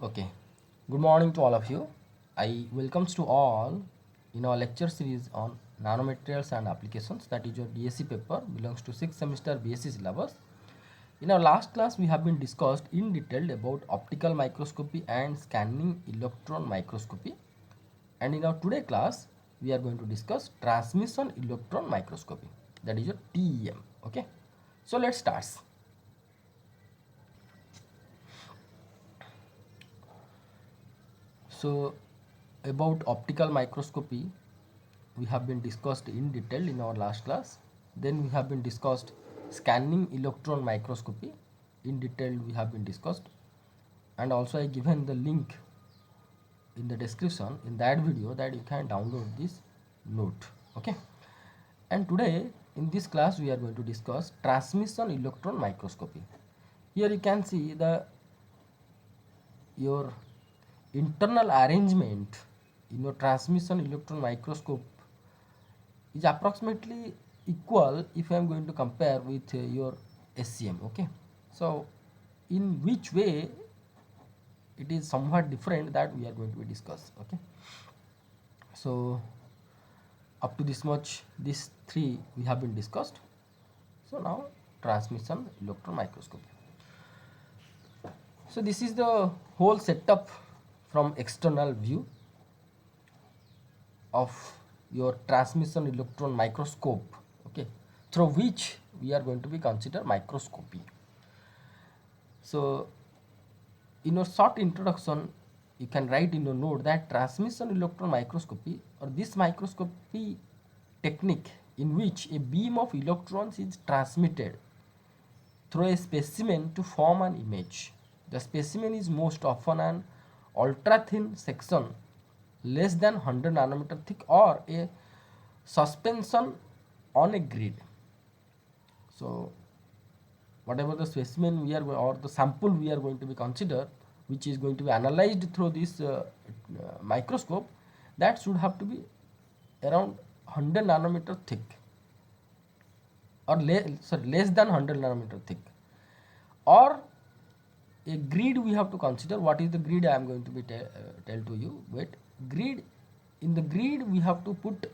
Okay, good morning to all of you. I welcomes to all in our lecture series on nanomaterials and applications, that is your DSc paper belongs to 6th semester BSc syllabus. In our last class we have been discussed in detail about optical microscopy and scanning electron microscopy, and in our today class we are going to discuss transmission electron microscopy, that is your TEM. Okay, so let's start. So about optical microscopy we have been discussed in detail in our last class. Then we have been discussed scanning electron microscopy in detail we have been discussed, and also I given the link in the description in that video that you can download this note. Okay, and today in this class we are going to discuss transmission electron microscopy. Here you can see the your internal arrangement in your transmission electron microscope is approximately equal if I am going to compare with your SCM. Okay, so in which way it is somewhat different, that we are going to be discuss. Okay, so up to this much, these three we have been discussed. So now transmission electron microscopy. So this is the whole setup from external view of your transmission electron microscope. Okay, through which we are going to be consider microscopy. So in your short introduction you can write in your note that transmission electron microscopy, or this microscopy technique in which a beam of electrons is transmitted through a specimen to form an image. The specimen is most often an ultra thin section less than 100 nanometer thick, or a suspension on a grid. So whatever the specimen we are or the sample we are going to be consider, which is going to be analyzed through this microscope, that should have to be around 100 nanometer thick, or less than 100 nanometer thick, or a grid we have to consider. What is the grid I am going to be tell to you. Wait, grid, in the grid we have to put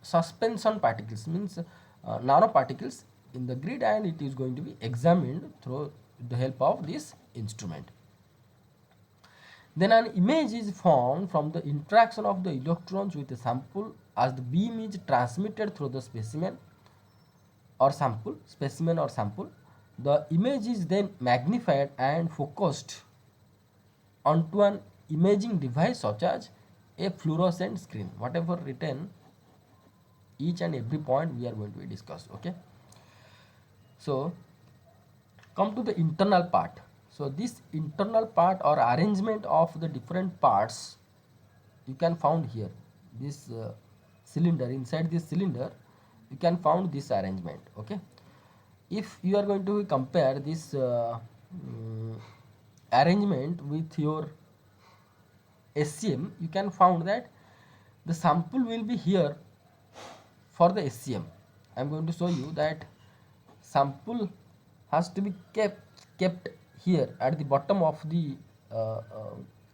suspension particles, means nanoparticles in the grid, and it is going to be examined through the help of this instrument. Then an image is formed from the interaction of the electrons with a sample as the beam is transmitted through the specimen or sample. The image is then magnified and focused onto an imaging device such as a fluorescent screen. Whatever written, each and every point we are going to discuss. Okay, so come to the internal part. So this internal part or arrangement of the different parts you can found here. This cylinder, inside this cylinder you can found this arrangement. Okay, if you are going to compare this arrangement with your SCM, you can found that the sample will be here. For the SCM I am going to show you that sample has to be kept here at the bottom of the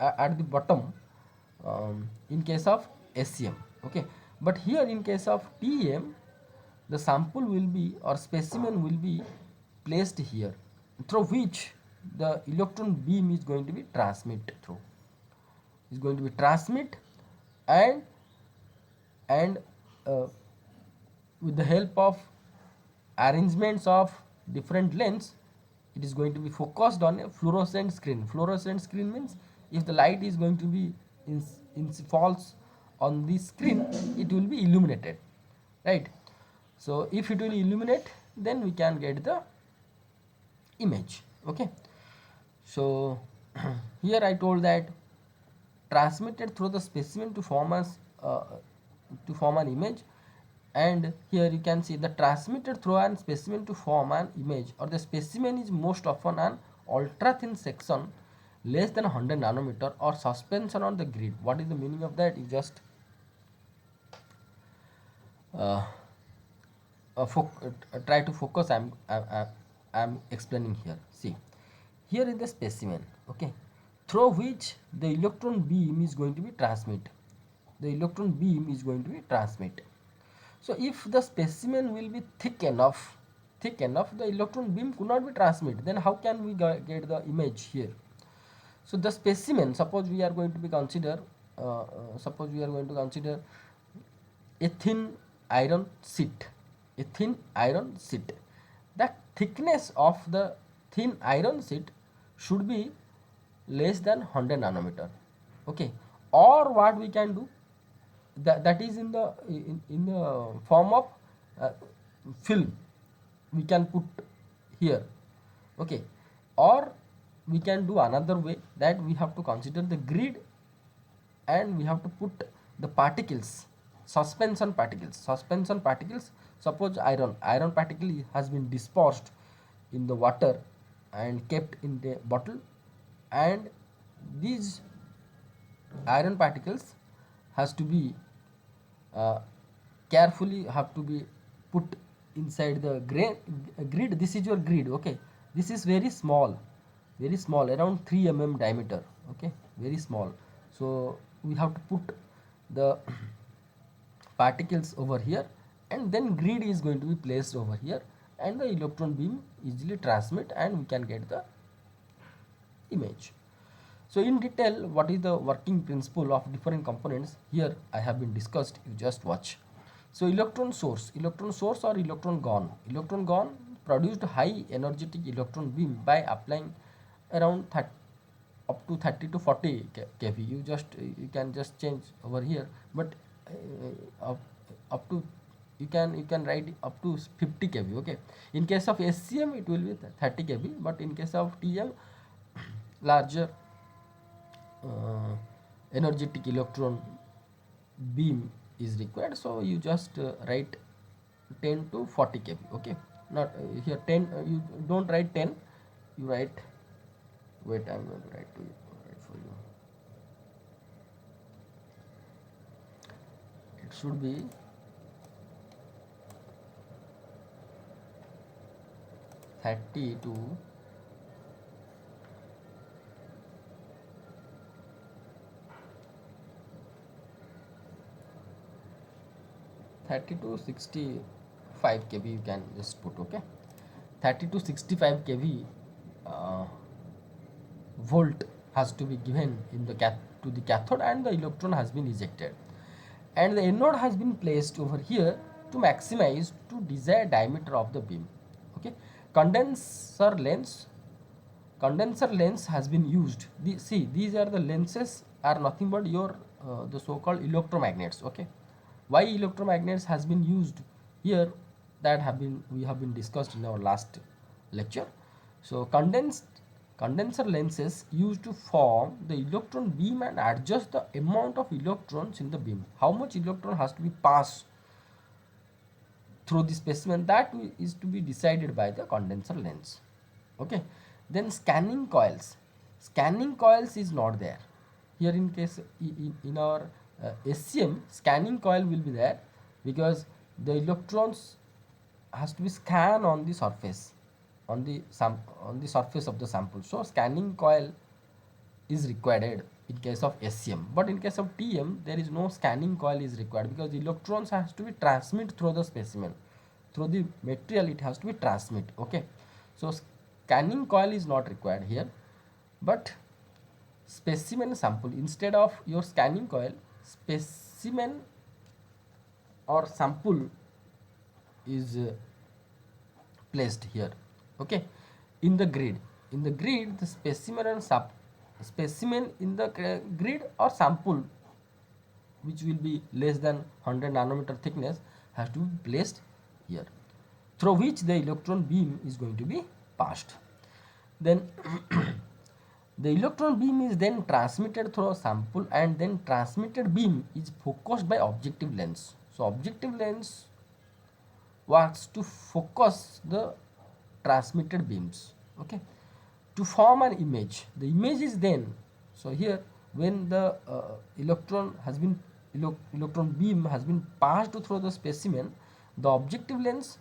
at the bottom, in case of SCM. Okay, but here in case of TEM, the sample will be or specimen will be placed here, through which the electron beam is going to be transmit, and and uh, with the help of arrangements of different lens, it is going to be focused on a fluorescent screen. Fluorescent screen means if the light is going to be falls on the screen, it will be illuminated, right? So if it will illuminate, then we can get the image. Okay, so here I told that transmitted through the specimen to form as to form an image, and here you can see the transmitted through an specimen to form an image, or the specimen is most often an ultra thin section less than 100 nanometer or suspension on the grid. What is the meaning of that? You just uh, try to focus. I'm explaining here. See, here is the specimen. Okay, through which the electron beam is going to be transmit. The electron beam is going to be transmit. So if the specimen will be thick enough, the electron beam could not be transmit. Then how can we get the image here? So the specimen, suppose we are going to be consider, a thin iron sheet, a thin iron sheet. The thickness of the thin iron sheet should be less than 100 nanometer. Okay, or what we can do, that is in the form of uh, film we can put here. Okay, or we can do another way, that we have to consider the grid and we have to put the particles, suspension particles. Suppose iron particle has been dispersed in the water and kept in the bottle, and these iron particles has to be uh, carefully have to be put inside the grid. This is your grid. Okay, this is very small, around 3 diameter. Okay, very small. So we have to put the particles over here, and then grid is going to be placed over here, and the electron beam easily transmit and we can get the image. So in detail, what is the working principle of different components here I have been discussed, you just watch. So electron source or electron gun produced high energetic electron beam by applying around up to 30 to 40 kV. You can just change over here, but up, up to you can write up to 50 kV. Okay, in case of SCM it will be 30 kV, but in case of TM larger uh, energetic electron beam is required. So you just write 10 to 40 kV. Okay, not here 10, you don't write 10, you write, wait, I'm going to write to you, write for you. It should be 30 to 30 to 65 kV you can just put. Okay, 30 to 65 kV volt has to be given in the to the cathode, and the electron has been ejected, and the anode has been placed over here to maximize to desired diameter of the beam. Okay, condenser lens condenser lens has been used. See, these are the lenses are nothing but your the so-called electromagnets. Okay, why electromagnets has been used here, that we have been discussed in our last lecture. So condenser lenses used to form the electron beam and adjust the amount of electrons in the beam. How much electron has to be passed through the specimen, that is to be decided by the condenser lens. Okay, then scanning coils is not there here. In case in our SCM, scanning coil will be there, because the electrons has to be scanned on the surface, on the surface of the sample. So scanning coil is required in case of SCM, but in case of TM there is no scanning coil is required, because the electrons has to be transmit through the specimen, through the material it has to be transmit. Okay, so scanning coil is not required here, but specimen sample, instead of your scanning coil, specimen or sample is placed here. Okay, in the grid, the specimen and specimen in the grid or sample which will be less than 100 nanometer thickness has to be placed here, through which the electron beam is going to be passed. Then the electron beam is then transmitted through a sample, and then transmitted beam is focused by objective lens. So objective lens works to focus the transmitted beams. Okay, to form an image. The image is then, so here when the electron beam has been passed through the specimen, the objective lens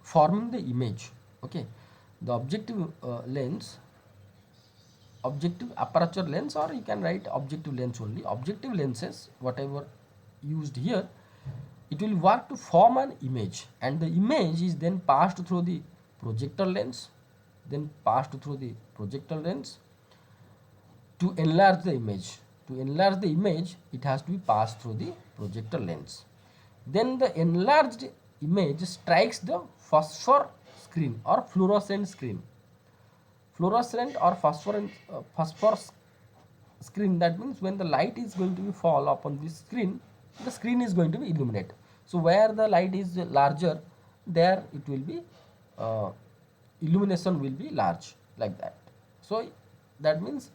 forming the image. Okay, the objective lens objective aperture lens, or you can write objective lens only. Objective lenses, whatever used here, it will work to form an image, and the image is then passed through the projector lens, then passed through the projector lens to enlarge the image. To enlarge the image, it has to be passed through the projector lens. Then the enlarged image strikes the phosphor screen or fluorescent screen. Fluorescent or phosphor screen, that means when the light is going to be fall upon this screen, the screen is going to be illuminate. So where the light is larger, there it will be illumination will be large, like that. So that means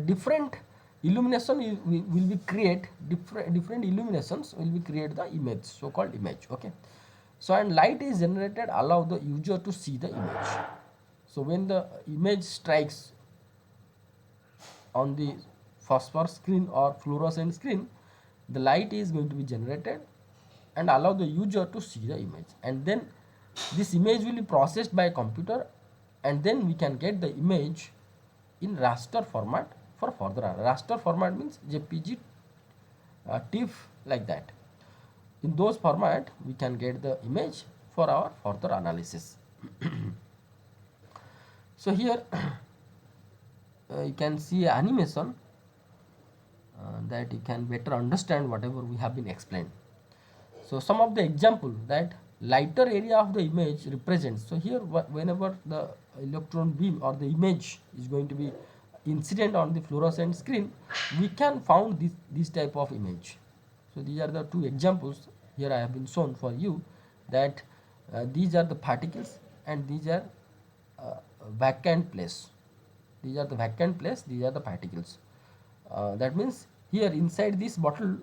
different illumination will be create, different illuminations will be create the image, so called image. Okay, so and light is generated allow the user to see the image. So when the image strikes on the phosphor screen or fluorescent screen, the light is going to be generated and allow the user to see the image, and then this image will be processed by a computer, and then we can get the image in raster format for further. Raster format means JPG, TIFF, like that. In those format we can get the image for our further analysis. So here you can see animation that you can better understand whatever we have been explained. So some of the example that lighter area of the image represents. So here whenever the electron beam or the image is going to be incident on the fluorescent screen, we can found this type of image. So these are the two examples here I have been shown for you, that these are the particles and these are vacant place. These are the vacant place, these are the particles. That means here inside this bottle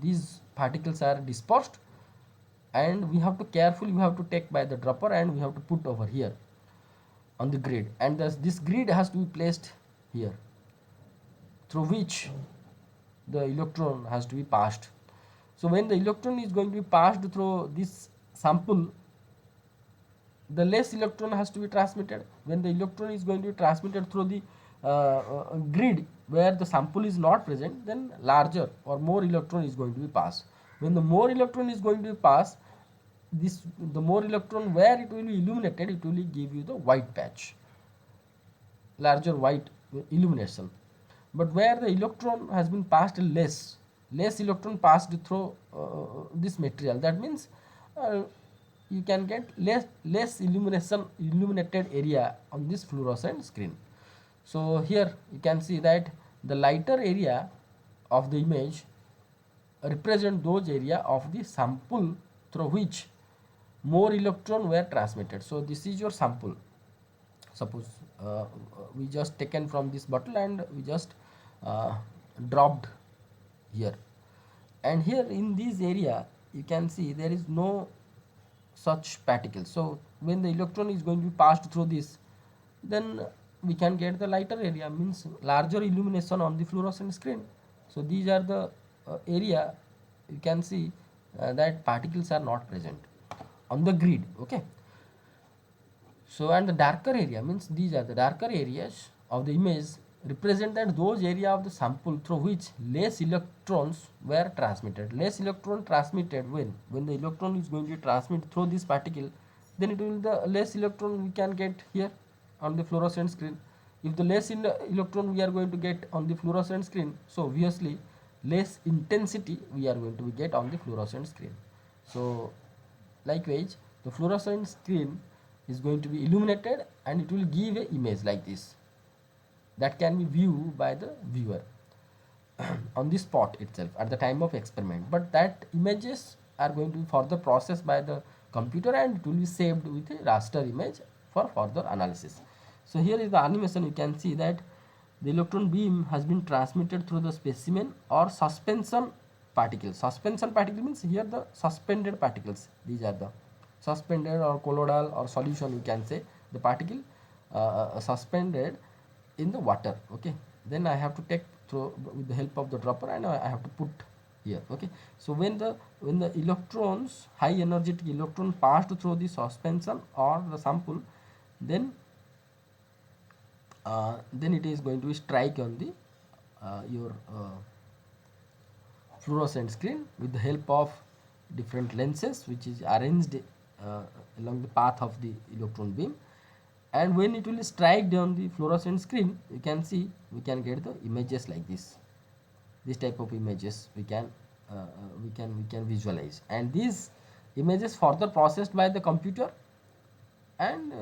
these particles are dispersed, and we have to carefully, we have to take by the dropper and we have to put over here on the grid, and this grid has to be placed here, through which the electron has to be passed. So when the electron is going to be passed through this sample, the less electron has to be transmitted. When the electron is going to be transmitted through the grid where the sample is not present, then larger or more electron is going to be passed. When the more electron is going to be passed, the more electron where it will be illuminated, it will give you the white patch, larger white illumination. But where the electron has been passed less electron passed through this material, that means you can get less illuminated area on this fluorescent screen. So here you can see that the lighter area of the image represent those area of the sample through which more electron were transmitted. So this is your sample. Suppose we just taken from this bottle and we just dropped here, and here in this area you can see there is no such particles. So when the electron is going to be passed through this, then we can get the lighter area, means larger illumination on the fluorescent screen. So these are the area you can see that particles are not present on the grid. Okay, so and the darker area means these are the darker areas of the image represent that those area of the sample through which less electrons were transmitted. Less electron transmitted, when the electron is going to transmit through this particle, then it will the less electron we can get here on the fluorescent screen. If the less electron we are going to get on the fluorescent screen, so obviously less intensity we are going to get on the fluorescent screen. So likewise the fluorescent screen is going to be illuminated and it will give a image like this, that can be viewed by the viewer on the spot itself at the time of experiment. But that images are going to be further processed by the computer and it will be saved with a raster image for further analysis. So here is the animation. You can see that the electron beam has been transmitted through the specimen or suspension particles. Suspension particle means here the suspended particles. These are the suspended or colloidal or solution, you can say, the particle suspended in the water. Okay, then I have to take through with the help of the dropper and I have to put here. Okay, so when the electrons, high energetic electron passed through the suspension or the sample, then then it is going to strike on the your fluorescent screen with the help of different lenses which is arranged along the path of the electron beam, and when it will strike on the fluorescent screen, you can see we can get the images like this type of images we can visualize, and these images further processed by the computer, and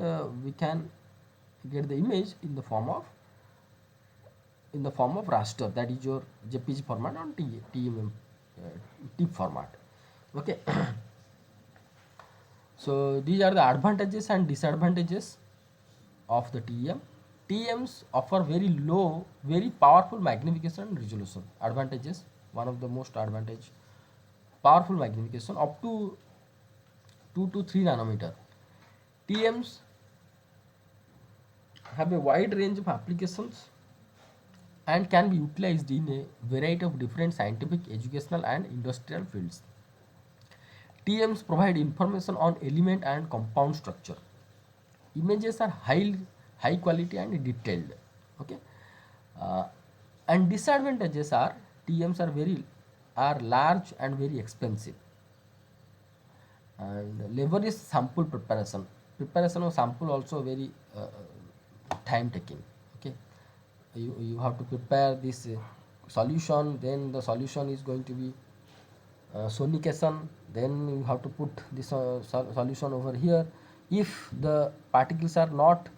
we can get the image in the form of raster, that is your JPG format on TMM TIFF format. Okay. So these are the advantages and disadvantages of the TEM. TEMs offer very low, very powerful magnification and resolution. Advantages: one of the most advantage, powerful magnification up to 2 to 3 nanometer. TEMs have a wide range of applications and can be utilized in a variety of different scientific, educational and industrial fields. TMs provide information on element and compound structure. Images are high quality and detailed. Okay. Uh, and disadvantages are TMs are large and very expensive. And laborious sample preparation of sample also very time taking. Okay, you have to prepare this solution, then the solution is going to be sonication, then you have to put this solution over here. If the particles are not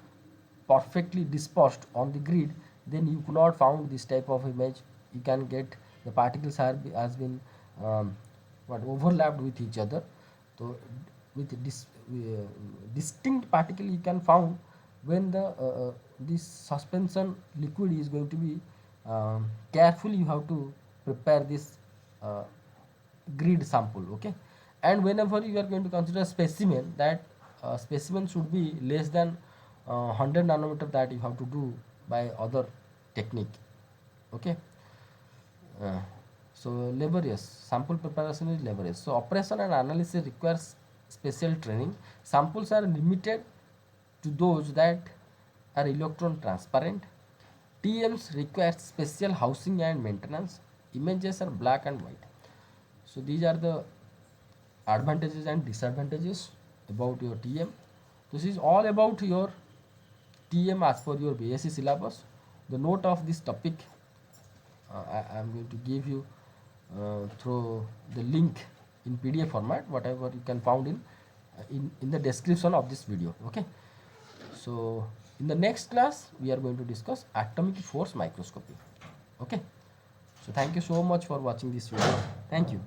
perfectly dispersed on the grid, then you could not found this type of image. You can get the particles has been overlapped with each other. So with this distinct particle you can found when the this suspension liquid is going to be carefully you have to prepare this uh, grid sample. Okay, and whenever you are going to consider specimen, that specimen should be less than 100 nanometer, that you have to do by other technique. Okay. uh, so laborious sample preparation is laborious, so operation and analysis requires special training. Samples are limited to those that are electron transparent. TMs require special housing and maintenance. Images are black and white. So these are the advantages and disadvantages about your TM. This is all about your TM as per your BSc syllabus. The note of this topic I am going to give you through the link in PDF format, whatever you can found in the description of this video. Okay. So in the next class we are going to discuss atomic force microscopy. Okay. So thank you so much for watching this video. Thank you.